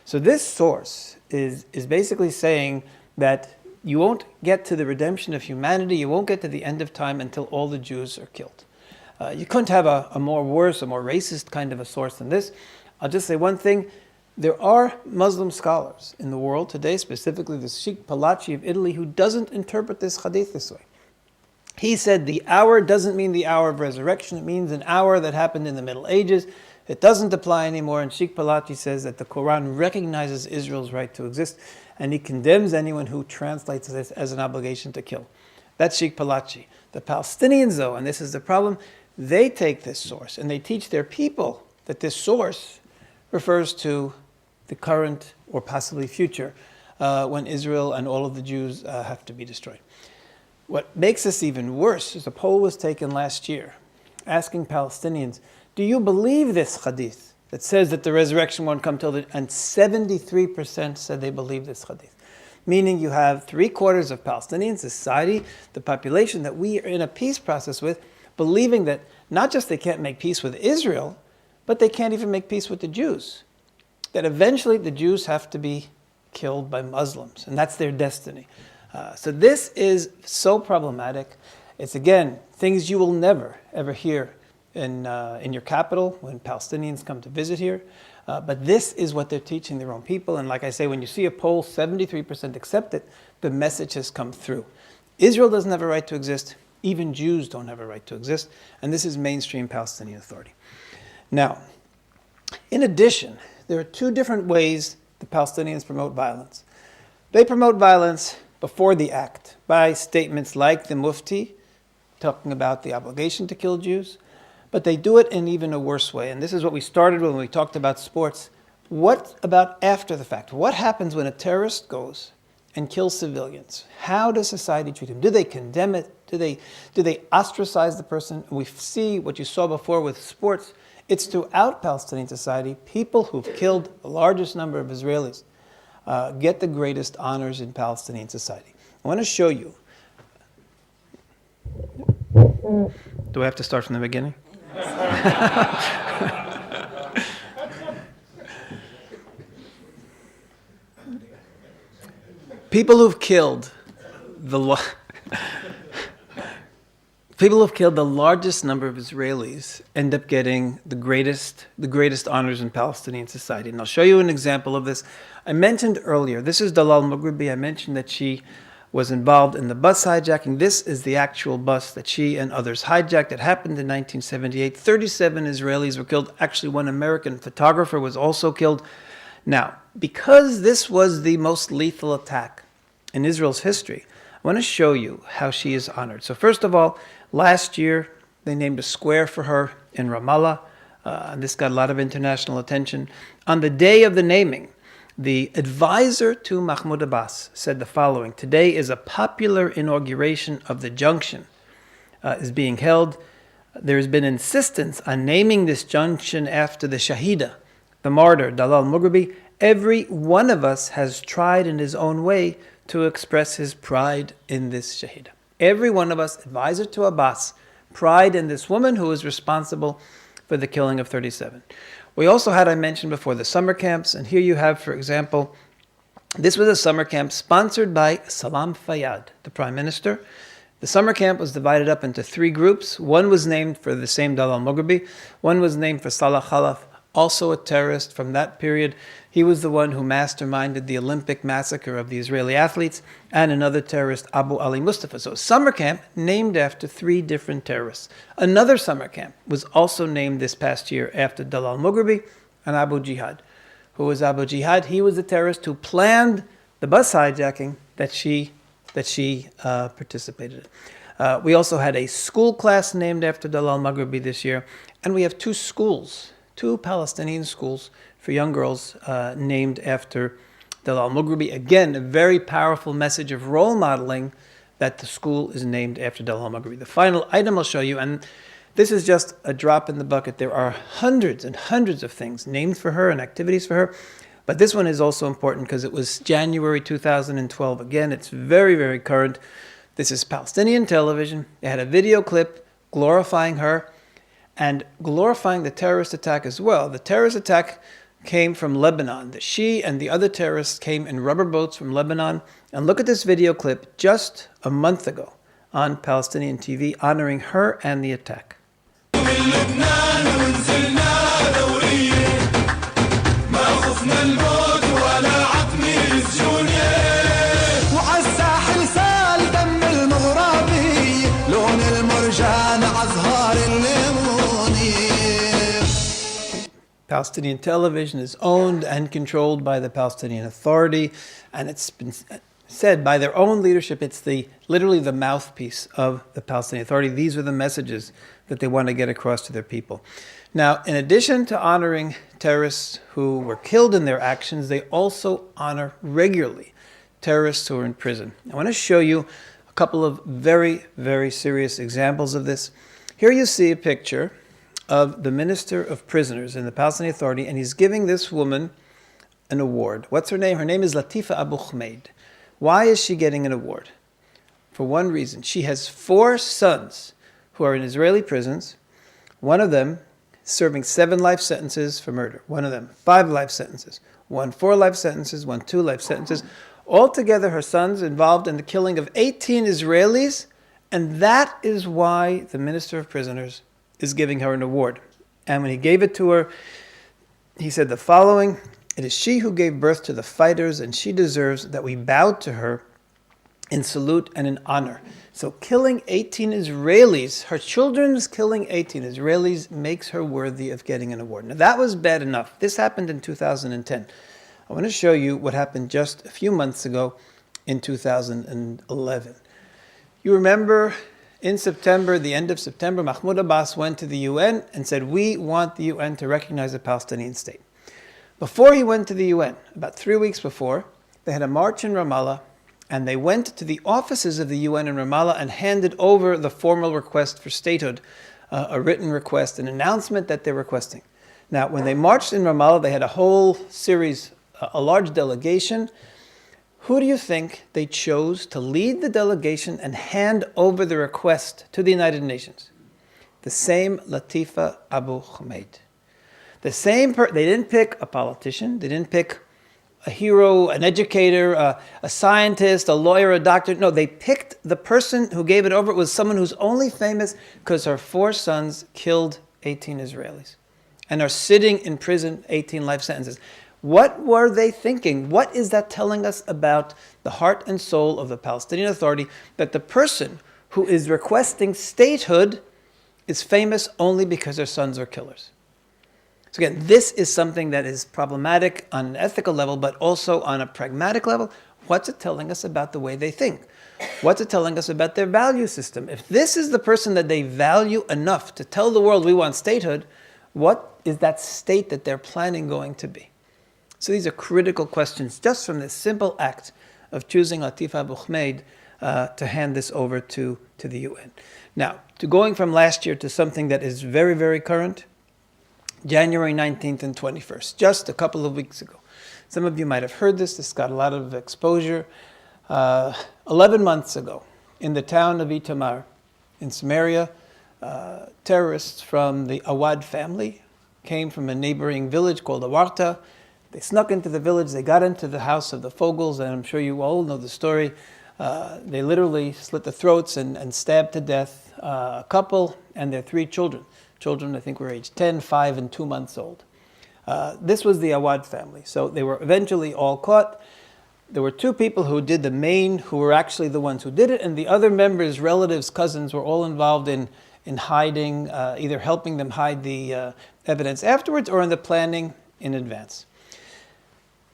So this source is basically saying that you won't get to the redemption of humanity, you won't get to the end of time until all the Jews are killed. You couldn't have a more racist kind of a source than this. I'll just say one thing. There are Muslim scholars in the world today, specifically the Sheikh Palachi of Italy, who doesn't interpret this hadith this way. He said the hour doesn't mean the hour of resurrection, it means an hour that happened in the Middle Ages. It doesn't apply anymore, and Sheikh Palachi says that the Quran recognizes Israel's right to exist, and he condemns anyone who translates this as an obligation to kill. That's Sheikh Palachi. The Palestinians, though, and this is the problem, they take this source and they teach their people that this source refers to the current or possibly future when Israel and all of the Jews have to be destroyed. What makes this even worse is a poll was taken last year asking Palestinians, do you believe this hadith that says that the resurrection won't come till the... And 73% said they believe this hadith. Meaning you have 3/4 of Palestinian society, the population that we are in a peace process with, believing that not just they can't make peace with Israel, but they can't even make peace with the Jews. That eventually the Jews have to be killed by Muslims, and that's their destiny. So this is so problematic. It's, again, things you will never, ever hear in your capital when Palestinians come to visit here. But this is what they're teaching their own people. And like I say, when you see a poll, 73% accept it, the message has come through. Israel doesn't have a right to exist. Even Jews don't have a right to exist. And this is mainstream Palestinian Authority. Now, in addition, there are two different ways the Palestinians promote violence. They promote violence before the act by statements like the Mufti, talking about the obligation to kill Jews, but they do it in even a worse way. And this is what we started when we talked about sports. What about after the fact? What happens when a terrorist goes and kills civilians? How does society treat him? Do they condemn it? Do they ostracize the person? We see what you saw before with sports. It's throughout Palestinian society, people who've killed the largest number of Israelis get the greatest honors in Palestinian society. I want to show you. Do I have to start from the beginning? people who've killed the people who've killed the largest number of Israelis end up getting the greatest honors in Palestinian society. And I'll show you an example of this. I mentioned earlier, this is Dalal Mughrabi. I mentioned that she was involved in the bus hijacking. This is the actual bus that she and others hijacked. It happened in 1978. 37 Israelis were killed. Actually, one American photographer was also killed. Now, because this was the most lethal attack in Israel's history, I want to show you how she is honored. So first of all, last year, they named a square for her in Ramallah. This got a lot of international attention. On the day of the naming, the advisor to Mahmoud Abbas said the following: today is a popular inauguration of the junction is being held. There has been insistence on naming this junction after the Shahida, the martyr, Dalal Mughrabi. Every one of us has tried in his own way to express his pride in this Shahida. Every one of us, advisor to Abbas, pride in this woman who was responsible for the killing of 37. We also had, I mentioned before, the summer camps, and here you have, for example, this was a summer camp sponsored by Salam Fayyad, the prime minister. The summer camp was divided up into 3 groups. One was named for the same Dalal Mughrabi. One was named for Salah Khalaf, also a terrorist from that period. He was the one who masterminded the Olympic massacre of the Israeli athletes, and another terrorist, Abu Ali Mustafa. So a summer camp named after 3 different terrorists. Another summer camp was also named this past year after Dalal Mughrabi and Abu Jihad. Who was Abu Jihad? He was the terrorist who planned the bus hijacking that she participated in. We also had a school class named after Dalal Mughrabi this year, and we have 2 schools, 2 Palestinian schools for young girls named after Dalal Mughrabi. Again, a very powerful message of role modeling that the school is named after Dalal Mughrabi. The final item I'll show you, and this is just a drop in the bucket. There are hundreds and hundreds of things named for her and activities for her, but this one is also important because it was January 2012. Again, it's very, very current. This is Palestinian television. They had a video clip glorifying her and glorifying the terrorist attack as well. The terrorist attack came from Lebanon. She and the other terrorists came in rubber boats from Lebanon. And look at this video clip just a month ago on Palestinian TV honoring her and the attack. Palestinian television is owned and controlled by the Palestinian Authority, and it's been said by their own leadership, it's literally the mouthpiece of the Palestinian Authority. These are the messages that they want to get across to their people. Now, in addition to honoring terrorists who were killed in their actions, they also honor regularly terrorists who are in prison. I want to show you a couple of very, very serious examples of this. Here you see a picture of the Minister of Prisoners in the Palestinian Authority, and he's giving this woman an award. What's her name? Her name is Latifa Abu Khmaid. Why is she getting an award? For one reason. She has 4 sons who are in Israeli prisons. One of them serving 7 life sentences for murder. One of them 5 life sentences. 1 4 life sentences. 1 2 life sentences. Altogether, her sons involved in the killing of 18 Israelis, and that is why the Minister of Prisoners is giving her an award. And when he gave it to her, he said the following: "It is she who gave birth to the fighters, and she deserves that we bow to her in salute and in honor." So killing 18 Israelis, her children's killing 18 Israelis, makes her worthy of getting an award. Now that was bad enough. This happened in 2010. I want to show you what happened just a few months ago in 2011. You remember in September, the end of September, Mahmoud Abbas went to the UN and said, "We want the UN to recognize a Palestinian state." Before he went to the UN, about 3 weeks before, they had a march in Ramallah, and they went to the offices of the UN in Ramallah and handed over the formal request for statehood, a written request, an announcement that they're requesting. Now, when they marched in Ramallah, they had a whole series, a large delegation. Who do you think they chose to lead the delegation and hand over the request to the United Nations? The same Latifa Abu Khmaid. The same they didn't pick a politician, they didn't pick a hero, an educator, a scientist, a lawyer, a doctor. No, they picked the person who gave it over. It was someone who's only famous because her 4 sons killed 18 Israelis and are sitting in prison 18 life sentences. What were they thinking? What is that telling us about the heart and soul of the Palestinian Authority, that the person who is requesting statehood is famous only because their sons are killers? So again, this is something that is problematic on an ethical level, but also on a pragmatic level. What's it telling us about the way they think? What's it telling us about their value system? If this is the person that they value enough to tell the world we want statehood, what is that state that they're planning going to be? So these are critical questions just from this simple act of choosing Latif Abu Khmeid to hand this over to the UN. Now, to going from last year to something that is very, very current, January 19th and 21st, just a couple of weeks ago. Some of you might have heard this. This got a lot of exposure. 11 months ago, in the town of Itamar, in Samaria, terrorists from the Awad family came from a neighboring village called Awarta. They snuck into the village. They got into the house of the Fogels, and I'm sure you all know the story. They literally slit the throats and stabbed to death a couple and their 3 children. Children, I think, were aged 10, 5, and 2 months old. This was the Awad family. So they were eventually all caught. There were 2 people who did the main, who were actually the ones who did it, and the other members, relatives, cousins, were all involved in hiding, either helping them hide the evidence afterwards or in the planning in advance.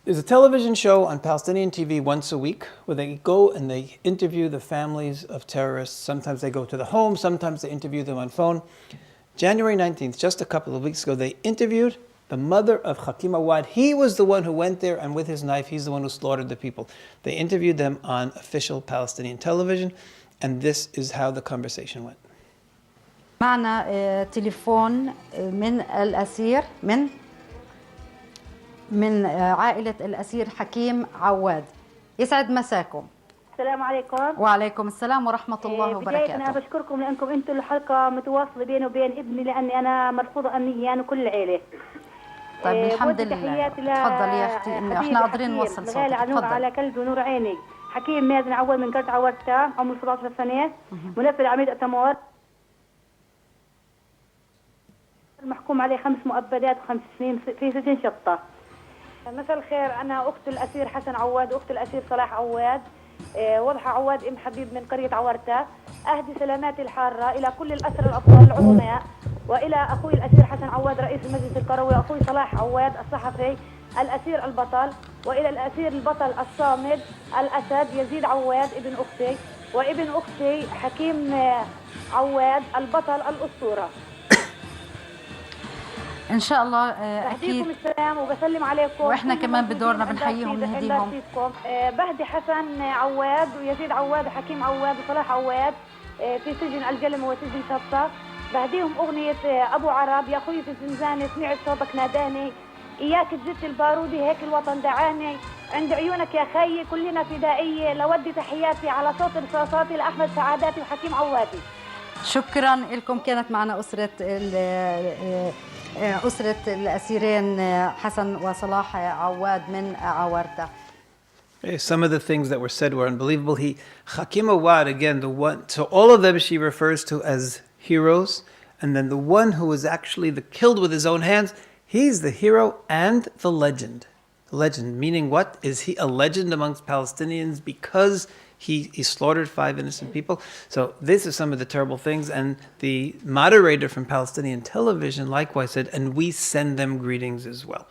There's a television show on Palestinian TV once a week where they go and they interview the families of terrorists. Sometimes they go to the home, sometimes they interview them on phone. January 19th, just a couple of weeks ago, they interviewed the mother of Hakim Awad. He was the one who went there, and with his knife, he's the one who slaughtered the people. They interviewed them on official Palestinian television, and this is how the conversation went. معنا تليفون من الأسير من عائلة الأسير حكيم عواد. يسعد مساكم. السلام عليكم. وعليكم السلام ورحمة الله وبركاته. بداية أنا بشكركم لأنكم أنتم الحلقة متواصلة بيني وبين ابني، لأني أنا مرفوضة أمنيا أنا وكل العيلة. طيب الحمد لله. تفضلي يا أختي، إنه إحنا قادرين نوصل صوتك. غالي على نور على قلب ونور عيني. حكيم مازن عواد من قرية عوادتا، عمره 17 سنة، منفذ عملية إتمار. محكوم عليه 5 مؤبدات و5 سنين في سجن شطة. مساء الخير، أنا أخت الأسير حسن عواد وأخت الأسير صلاح عواد. وضحى عواد ام حبيب من قرية عورتا. أهدي سلاماتي الحارة إلى كل الأسرى الأبطال العظماء، وإلى أخوي الأسير حسن عواد رئيس المجلس القروي، وأخوي صلاح عواد الصحفي الأسير البطل، وإلى الأسير البطل الصامد الأسد يزيد عواد ابن أختي، وابن أختي حكيم عواد البطل الأسطورة. إن شاء الله أكيد. بهديكم السلام وبسلم عليكم، وإحنا كمان بدورنا بنحييهم ونهديهم. بهدي حسن عواد ويزيد عواد وحكيم عواد وصلاح عواد في سجن الجلم وسجن شطة. بهديهم أغنية أبو عرب، يا أخوي في الزنزانة سمعت صوتك ناداني، إياك تزت البارودي هيك الوطن دعاني، عند عيونك يا خيي كلنا فدائية، لودي تحياتي على صوت رصاصاتي لأحمد سعاداتي وحكيم عوادي. شكرا لكم. كانت معنا أسرة الأسيرين حسن وصلاح عواد من عورتا. Some of the things that were said were unbelievable. Hakim Awad, again, the one, so all of them she refers to as heroes, and then the one who was actually killed with his own hands, he's the hero and the legend. The legend, meaning what? Is he a legend amongst Palestinians because he slaughtered 5 innocent people? So this is some of the terrible things, and the moderator from Palestinian television likewise said, and we send them greetings as well.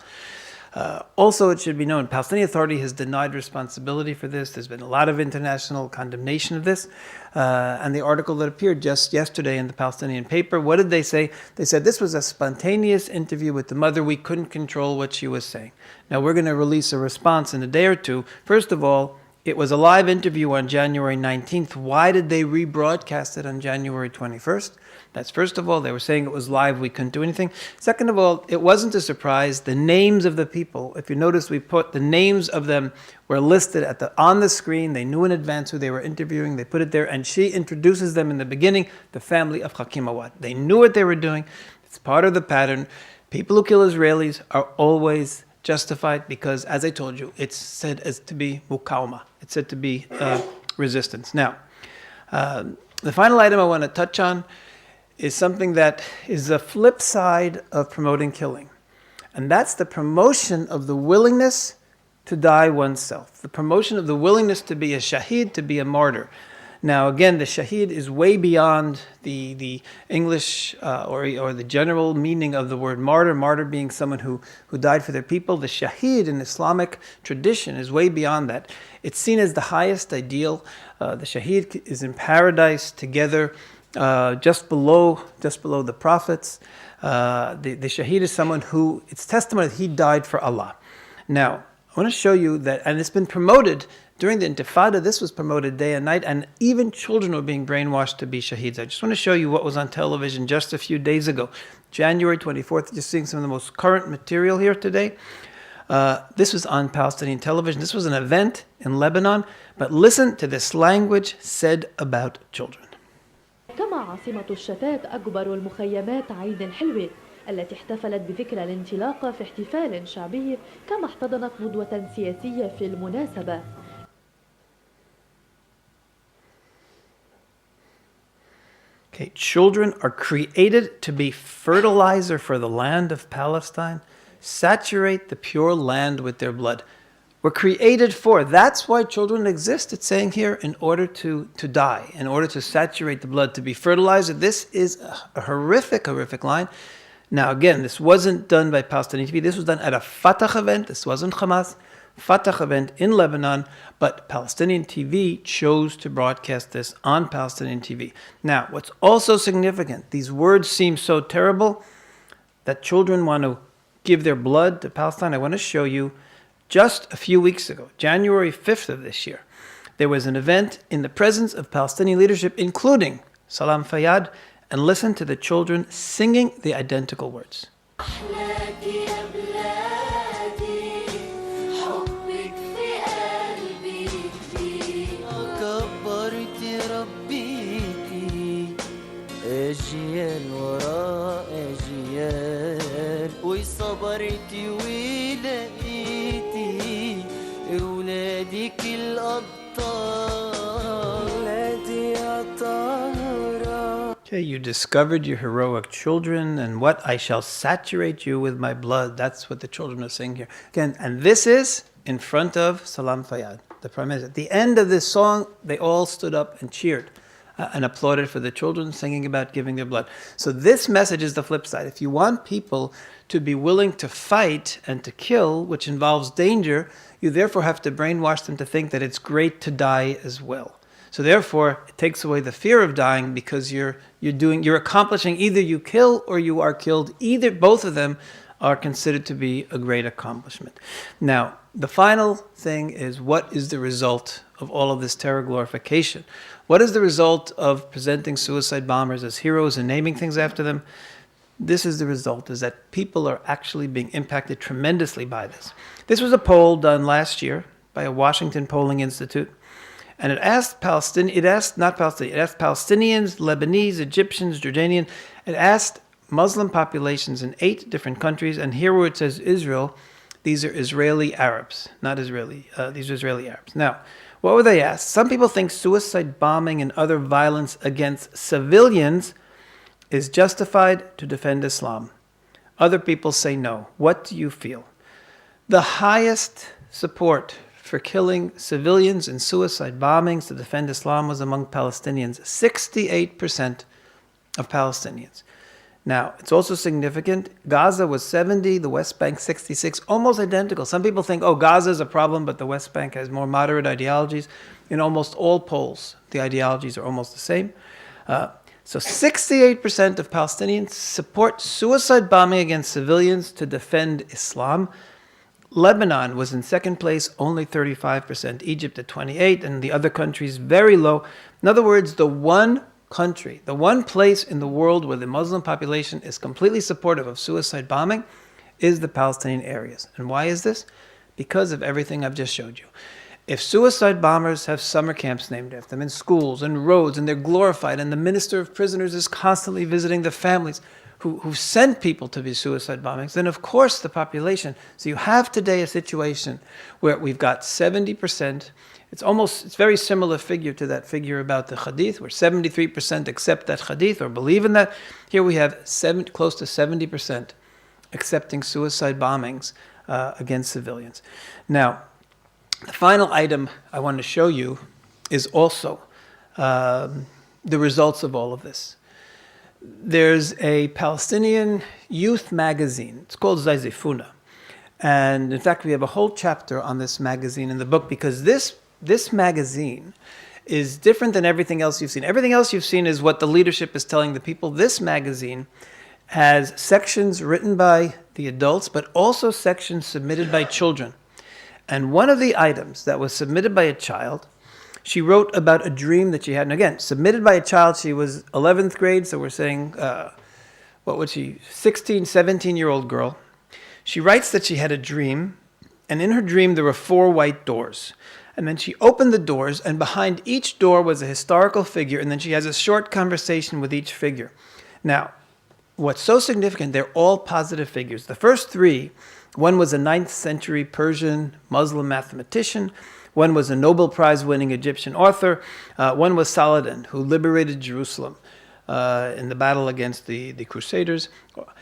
Also, it should be known, Palestinian Authority has denied responsibility for this. There's been a lot of international condemnation of this. And the article that appeared just yesterday in the Palestinian paper, what did they say? They said this was a spontaneous interview with the mother. We couldn't control what she was saying. Now, we're going to release a response in a day or two. First of all, it was a live interview on January 19th. Why did they rebroadcast it on January 21st? That's first of all, they were saying it was live, we couldn't do anything. Second of all, it wasn't a surprise. The names of the people, if you notice, we put the names of them were listed on the screen. They knew in advance who they were interviewing. They put it there, and she introduces them in the beginning, the family of Hakim Awad. They knew what they were doing. It's part of the pattern. People who kill Israelis are always justified because, as I told you, it's said as to be mukawma. It's said to be resistance. Now, the final item I want to touch on is something that is the flip side of promoting killing. And that's the promotion of the willingness to die oneself. The promotion of the willingness to be a shaheed, to be a martyr. Now, again, the shaheed is way beyond the English or the general meaning of the word martyr. Martyr being someone who died for their people. The shaheed in Islamic tradition is way beyond that. It's seen as the highest ideal. The shaheed is in paradise together, just below the prophets. The shaheed is someone who, it's testimony that he died for Allah. Now, I want to show you that, and it's been promoted during the Intifada. This was promoted day and night, and even children were being brainwashed to be shaheeds. I just want to show you what was on television just a few days ago, January 24th. Just seeing some of the most current material here today. This was on Palestinian television. This was an event in Lebanon, but listen to this language said about children. كما عاصمة الشتات أكبر المخيمات عيد حلوة التي احتفلت بذكرى الانطلاقة في احتفال شعبي كما احتضنت ندوة سياسية في المناسبة. Okay, children are created to be fertilizer for the land of Palestine, saturate the pure land with their blood. We're created for. That's why children exist. It's saying here, in order to die, in order to saturate the blood, to be fertilizer. This is a horrific line. Now, again, this wasn't done by Palestinian TV. This was done at a Fatah event. This wasn't Hamas. Fatah event in Lebanon, but Palestinian TV chose to broadcast this on Palestinian TV. Now, what's also significant, these words seem so terrible that children want to give their blood to Palestine. I want to show you just a few weeks ago, January 5th of this year, there was an event in the presence of Palestinian leadership, including Salam Fayyad, and listen to the children singing the identical words. أجيال وراء أجيال وصبرتي ولقيتي أولادك الأبطال ولادي يا طهرة. Okay, you discovered your heroic children, and what I shall saturate you with my blood. That's what the children are saying here. Again, and this is in front of Salam Fayyad, the Prime Minister. At the end of this song, they all stood up and cheered. And applauded for the children singing about giving their blood. So this message is the flip side. If you want people to be willing to fight and to kill, which involves danger, you therefore have to brainwash them to think that it's great to die as well. So therefore, it takes away the fear of dying because you're accomplishing, either you kill or you are killed. Either, both of them are considered to be a great accomplishment. Now, the final thing is, what is the result of all of this terror glorification? What is the result of presenting suicide bombers as heroes and naming things after them? This is the result, is that people are actually being impacted tremendously by this. This was a poll done last year by a Washington polling institute, and it asked Palestinians, Lebanese, Egyptians, Jordanian, it asked Muslim populations in 8 different countries, and here where it says Israel, these are Israeli Arabs, not Israeli, these are Israeli Arabs. Now, what were they asked? Some people think suicide bombing and other violence against civilians is justified to defend Islam. Other people say no. What do you feel? The highest support for killing civilians and suicide bombings to defend Islam was among Palestinians, 68% of Palestinians. Now, it's also significant, Gaza was 70, the West Bank 66, almost identical. Some people think, oh, Gaza is a problem, but the West Bank has more moderate ideologies. In almost all polls, the ideologies are almost the same. So 68% of Palestinians support suicide bombing against civilians to defend Islam. Lebanon was in second place, only 35%. Egypt at 28%, and the other countries very low. In other words, the one country, the one place in the world where the Muslim population is completely supportive of suicide bombing is the Palestinian areas. And why is this? Because of everything I've just showed you. If suicide bombers have summer camps named after them in schools and roads, and they're glorified, and the minister of prisoners is constantly visiting the families, who sent people to these suicide bombings, then of course the population. So you have today a situation where we've got 70%. It's very similar figure to that figure about the hadith, where 73% accept that hadith or believe in that. Here we have close to 70% accepting suicide bombings against civilians. Now, the final item I want to show you is also the results of all of this. There's a Palestinian youth magazine. It's called Zayzifuna. And in fact, we have a whole chapter on this magazine in the book, because this magazine is different than everything else you've seen. Everything else you've seen is what the leadership is telling the people. This magazine has sections written by the adults, but also sections submitted by children. And one of the items that was submitted by a child, she wrote about a dream that she had. And again, submitted by a child. She was 11th grade, so we're saying, 16, 17-year-old girl. She writes that she had a dream, and in her dream there were 4 white doors. And then she opened the doors, and behind each door was a historical figure, and then she has a short conversation with each figure. Now, what's so significant, they're all positive figures. The first 3, one was a 9th century Persian Muslim mathematician, one was a Nobel Prize-winning Egyptian author, one was Saladin, who liberated Jerusalem in the battle against the Crusaders.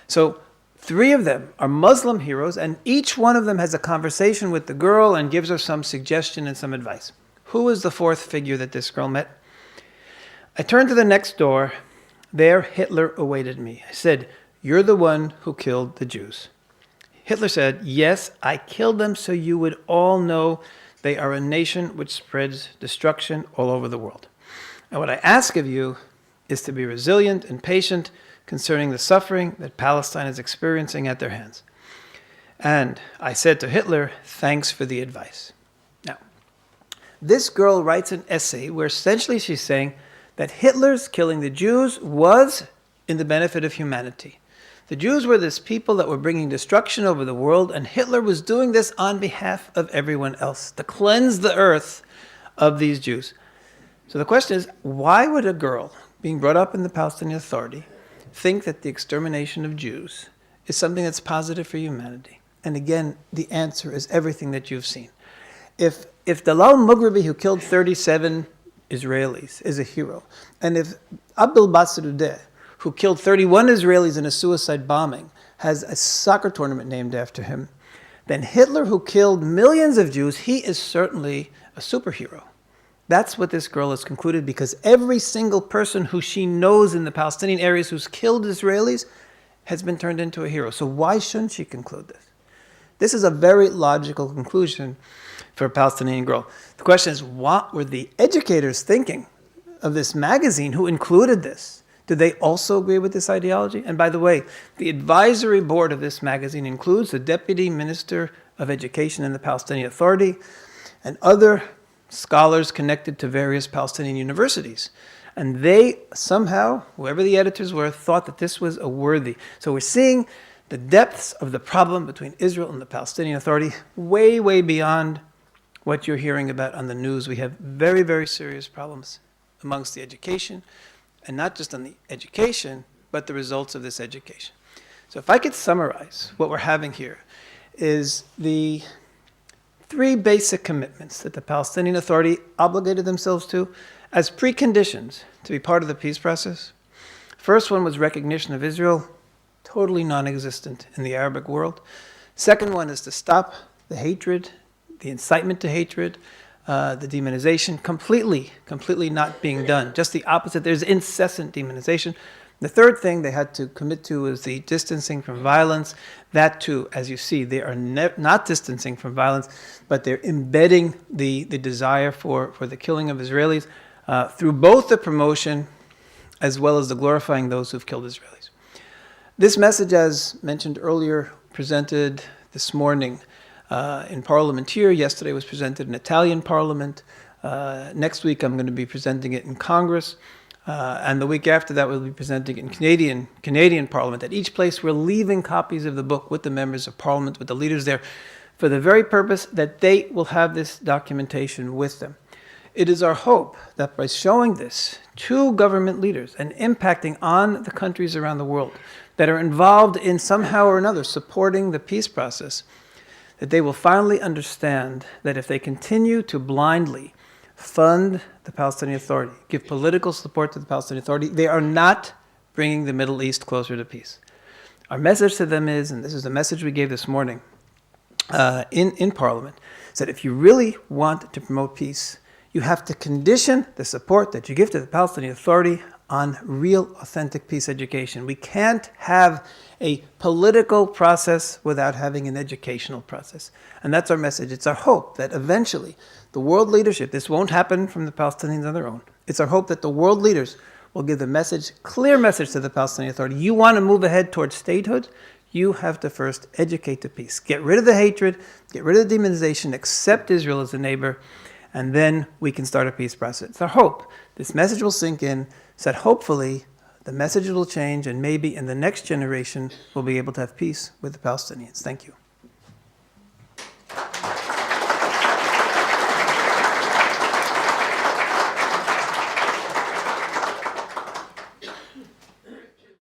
So 3 of them are Muslim heroes, and each one of them has a conversation with the girl and gives her some suggestion and some advice. Who was the 4th figure that this girl met? I turned to the next door. There Hitler awaited me. I said, "You're the one who killed the Jews." Hitler said, "Yes, I killed them so you would all know they are a nation which spreads destruction all over the world. And what I ask of you is to be resilient and patient concerning the suffering that Palestine is experiencing at their hands." And I said to Hitler, "Thanks for the advice." Now, this girl writes an essay where essentially she's saying that Hitler's killing the Jews was in the benefit of humanity. The Jews were this people that were bringing destruction over the world, and Hitler was doing this on behalf of everyone else, to cleanse the earth of these Jews. So the question is, why would a girl being brought up in the Palestinian Authority think that the extermination of Jews is something that's positive for humanity? And again, the answer is everything that you've seen. If Dalal Mughrabi, who killed 37 Israelis, is a hero, and if Abdul Basrudeh, who killed 31 Israelis in a suicide bombing, has a soccer tournament named after him, then Hitler, who killed millions of Jews, he is certainly a superhero. That's what this girl has concluded, because every single person who she knows in the Palestinian areas who's killed Israelis has been turned into a hero. So why shouldn't she conclude this? This is a very logical conclusion for a Palestinian girl. The question is, what were the educators thinking of this magazine who included this? Did they also agree with this ideology? And by the way, the advisory board of this magazine includes the Deputy Minister of Education in the Palestinian Authority and other scholars connected to various Palestinian universities. And they somehow, whoever the editors were, thought that this was a worthy. So we're seeing the depths of the problem between Israel and the Palestinian Authority way, way beyond what you're hearing about on the news. We have very, very serious problems amongst the education, and not just on the education, but the results of this education. So if I could summarize what we're having here is the 3 basic commitments that the Palestinian Authority obligated themselves to as preconditions to be part of the peace process. First one was recognition of Israel, totally non-existent in the Arabic world. Second one is to stop the hatred, the incitement to hatred, the demonization, completely not being done. Just the opposite. There's incessant demonization. The third thing they had to commit to was the distancing from violence. That too, as you see, they are not distancing from violence, but they're embedding the desire for the killing of Israelis through both the promotion as well as the glorifying those who've killed Israelis. This message, as mentioned earlier, presented this morning in Parliament here. Yesterday was presented in Italian Parliament. Next week I'm going to be presenting it in Congress. And the week after that we'll be presenting it in Canadian Parliament. At each place we're leaving copies of the book with the members of Parliament, with the leaders there, for the very purpose that they will have this documentation with them. It is our hope that by showing this to government leaders and impacting on the countries around the world that are involved in somehow or another supporting the peace process, that they will finally understand that if they continue to blindly fund the Palestinian Authority, give political support to the Palestinian Authority, they are not bringing the Middle East closer to peace. Our message to them is, and this is the message we gave this morning in Parliament, is that if you really want to promote peace, you have to condition the support that you give to the Palestinian Authority on real, authentic peace education. We can't have a political process without having an educational process. And that's our message. It's our hope that eventually the world leadership, this won't happen from the Palestinians on their own. It's our hope that the world leaders will give the message, clear message to the Palestinian Authority. You want to move ahead towards statehood? You have to first educate to peace. Get rid of the hatred, get rid of the demonization, accept Israel as a neighbor, and then we can start a peace process. It's our hope. This message will sink in, so that hopefully the message will change, and maybe in the next generation we'll be able to have peace with the Palestinians. Thank you.